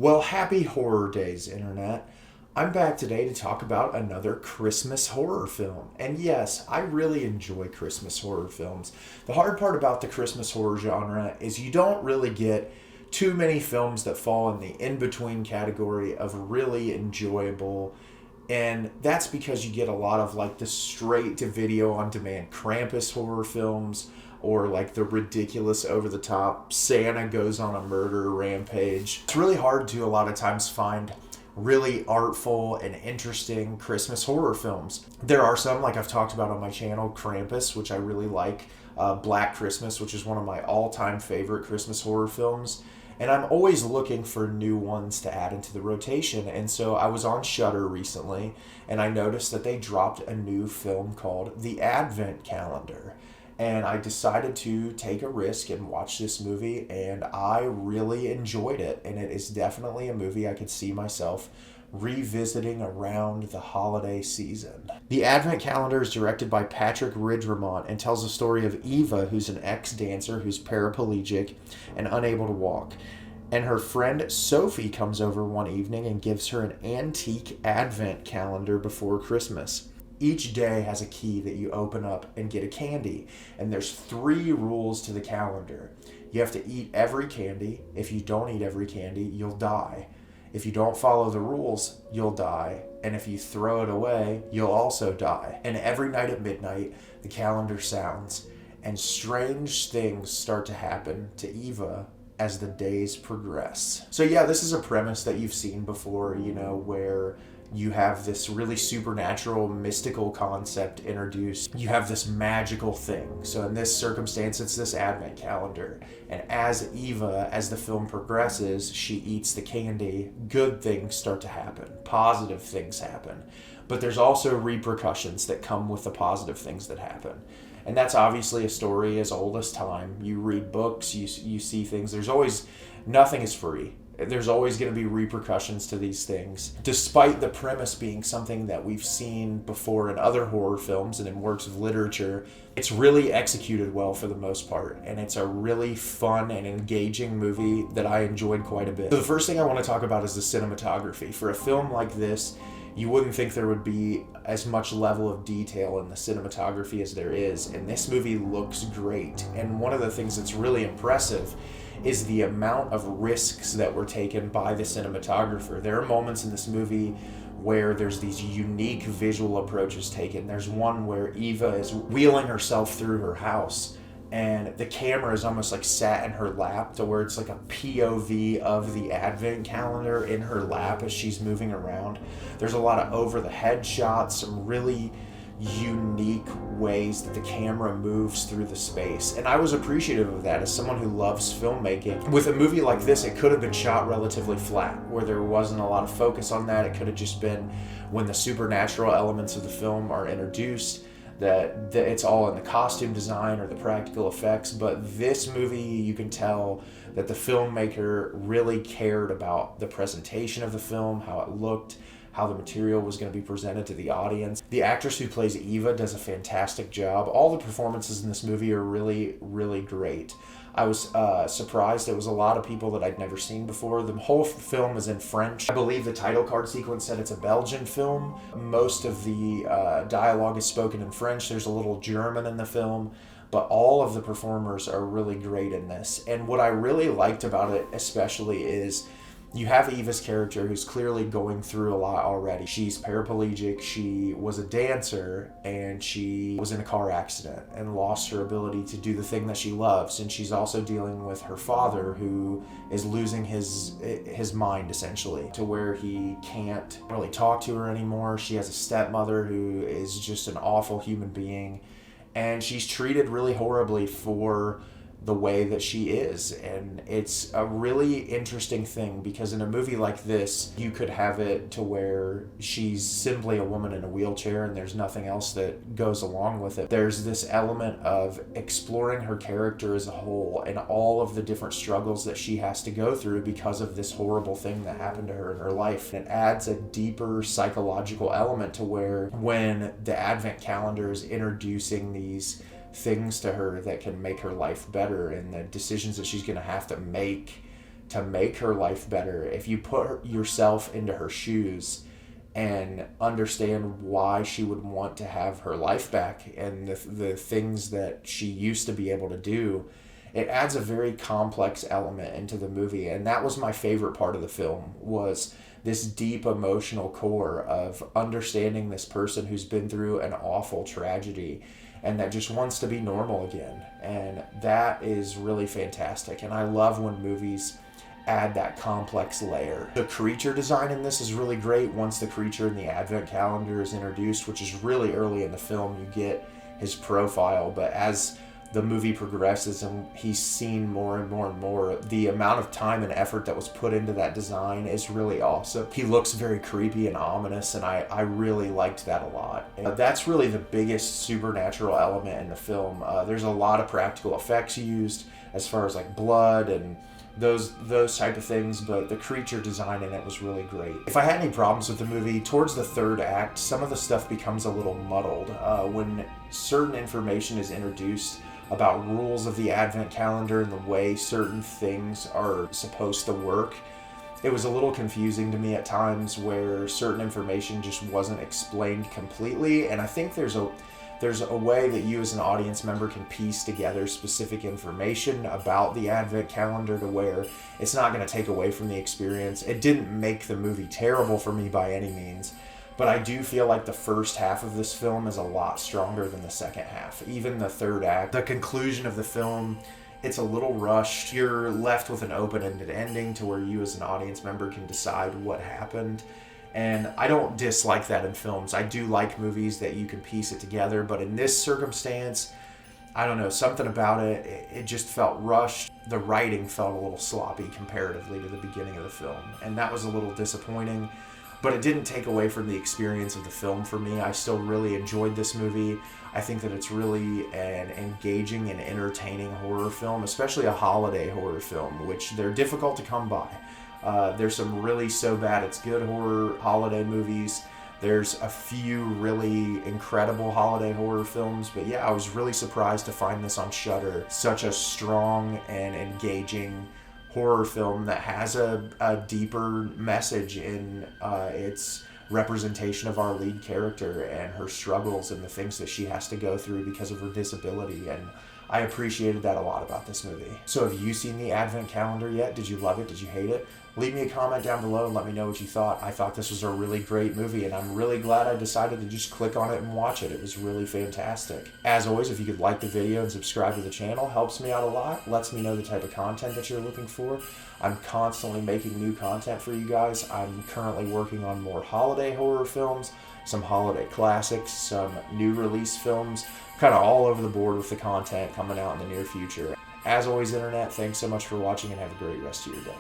Well, happy horror days, Internet. I'm back today to talk about another Christmas horror film. And yes, I really enjoy Christmas horror films. The hard part about the Christmas horror genre is you don't really get too many films that fall in the in-between category of really enjoyable. And that's because you get a lot of like the straight to video on demand Krampus horror films, or like the ridiculous over the top Santa goes on a murder rampage. It's really hard to a lot of times find really artful and interesting Christmas horror films. There are some, like I've talked about on my channel, Krampus, which I really like, Black Christmas, which is one of my all-time favorite Christmas horror films. And I'm always looking for new ones to add into the rotation. And so I was on Shudder recently, and I noticed that they dropped a new film called The Advent Calendar. And I decided to take a risk and watch this movie, and I really enjoyed it. And it is definitely a movie I could see myself revisiting around the holiday season. The Advent Calendar is directed by Patrick Ridremont and tells the story of Eva, who's an ex-dancer who's paraplegic and unable to walk. And her friend Sophie comes over one evening and gives her an antique Advent calendar before Christmas. Each day has a key that you open up and get a candy. And there's 3 rules to the calendar. You have to eat every candy. If you don't eat every candy, you'll die. If you don't follow the rules, you'll die. And if you throw it away, you'll also die. And every night at midnight, the calendar sounds. And strange things start to happen to Eva as the days progress. So yeah, this is a premise that you've seen before, where you have this really supernatural, mystical concept introduced. You have this magical thing. So in this circumstance, it's this Advent calendar. And as Eva, as the film progresses, she eats the candy, good things start to happen. Positive things happen. But there's also repercussions that come with the positive things that happen. And that's obviously a story as old as time. You read books, you see things. Nothing is free. There's always going to be repercussions to these things. Despite the premise being something that we've seen before in other horror films and in works of literature, it's really executed well for the most part. And it's a really fun and engaging movie that I enjoyed quite a bit. So the first thing I want to talk about is the cinematography. For a film like this, you wouldn't think there would be as much level of detail in the cinematography as there is. And this movie looks great. And one of the things that's really impressive is the amount of risks that were taken by the cinematographer. There are moments in this movie where there's these unique visual approaches taken. There's one where Eva is wheeling herself through her house, and the camera is almost like sat in her lap, to where it's like a POV of the Advent calendar in her lap as she's moving around. There's a lot of over-the-head shots, some really unique ways that the camera moves through the space. And I was appreciative of that as someone who loves filmmaking. With a movie like this, it could have been shot relatively flat, where there wasn't a lot of focus on that. It could have just been when the supernatural elements of the film are introduced, that it's all in the costume design or the practical effects. But this movie, you can tell that the filmmaker really cared about the presentation of the film, how it looked, how the material was going to be presented to the audience. The actress who plays Eva does a fantastic job. All the performances in this movie are really, really great. I was surprised. It was a lot of people that I'd never seen before. The whole film is in French. I believe the title card sequence said it's a Belgian film. Most of the dialogue is spoken in French. There's a little German in the film. But all of the performers are really great in this. And what I really liked about it especially is you have Eva's character who's clearly going through a lot already. She's paraplegic, she was a dancer, and she was in a car accident and lost her ability to do the thing that she loves. And she's also dealing with her father, who is losing his mind, essentially, to where he can't really talk to her anymore. She has a stepmother who is just an awful human being, and she's treated really horribly for the way that she is. And it's a really interesting thing, because in a movie like this, you could have it to where she's simply a woman in a wheelchair and there's nothing else that goes along with it. There's this element of exploring her character as a whole and all of the different struggles that she has to go through because of this horrible thing that happened to her in her life. And it adds a deeper psychological element to where, when the Advent calendar is introducing these things to her that can make her life better, and the decisions that she's going to have to make to make her life better, if you put yourself into her shoes and understand why she would want to have her life back and the things that she used to be able to do, it adds a very complex element into the movie. And that was my favorite part of the film, was this deep emotional core of understanding this person who's been through an awful tragedy and that just wants to be normal again. And that is really fantastic. And I love when movies add that complex layer. The creature design in this is really great. Once the creature in the Advent Calendar is introduced, which is really early in the film, you get his profile, but as the movie progresses and he's seen more and more and more, the amount of time and effort that was put into that design is really awesome. He looks very creepy and ominous, and I really liked that a lot. And that's really the biggest supernatural element in the film. There's a lot of practical effects used as far as like blood and those type of things, but the creature design in it was really great. If I had any problems with the movie, towards the third act, some of the stuff becomes a little muddled. When certain information is introduced about rules of the Advent Calendar and the way certain things are supposed to work, it was a little confusing to me at times where certain information just wasn't explained completely. And I think there's a way that you as an audience member can piece together specific information about the Advent Calendar to where it's not going to take away from the experience. It didn't make the movie terrible for me by any means, but I do feel like the first half of this film is a lot stronger than the second half. Even the third act, the conclusion of the film, it's a little rushed. You're left with an open-ended ending to where you as an audience member can decide what happened. And I don't dislike that in films. I do like movies that you can piece it together, but in this circumstance, I don't know, something about it just felt rushed. The writing felt a little sloppy comparatively to the beginning of the film, and that was a little disappointing, but it didn't take away from the experience of the film for me. I still really enjoyed this movie. I think that it's really an engaging and entertaining horror film, especially a holiday horror film, which they're difficult to come by. There's some really so bad it's good horror holiday movies. There's a few really incredible holiday horror films, but yeah, I was really surprised to find this on Shudder. Such a strong and engaging horror film that has a deeper message in its representation of our lead character and her struggles and the things that she has to go through because of her disability, and I appreciated that a lot about this movie. So have you seen the Advent Calendar yet? Did you love it? Did you hate it? Leave me a comment down below and let me know what you thought. I thought this was a really great movie, and I'm really glad I decided to just click on it and watch it. It was really fantastic. As always, if you could like the video and subscribe to the channel, helps me out a lot, lets me know the type of content that you're looking for. I'm constantly making new content for you guys. I'm currently working on more holiday horror films, some holiday classics, some new release films, kind of all over the board with the content coming out in the near future. As always, Internet, thanks so much for watching and have a great rest of your day.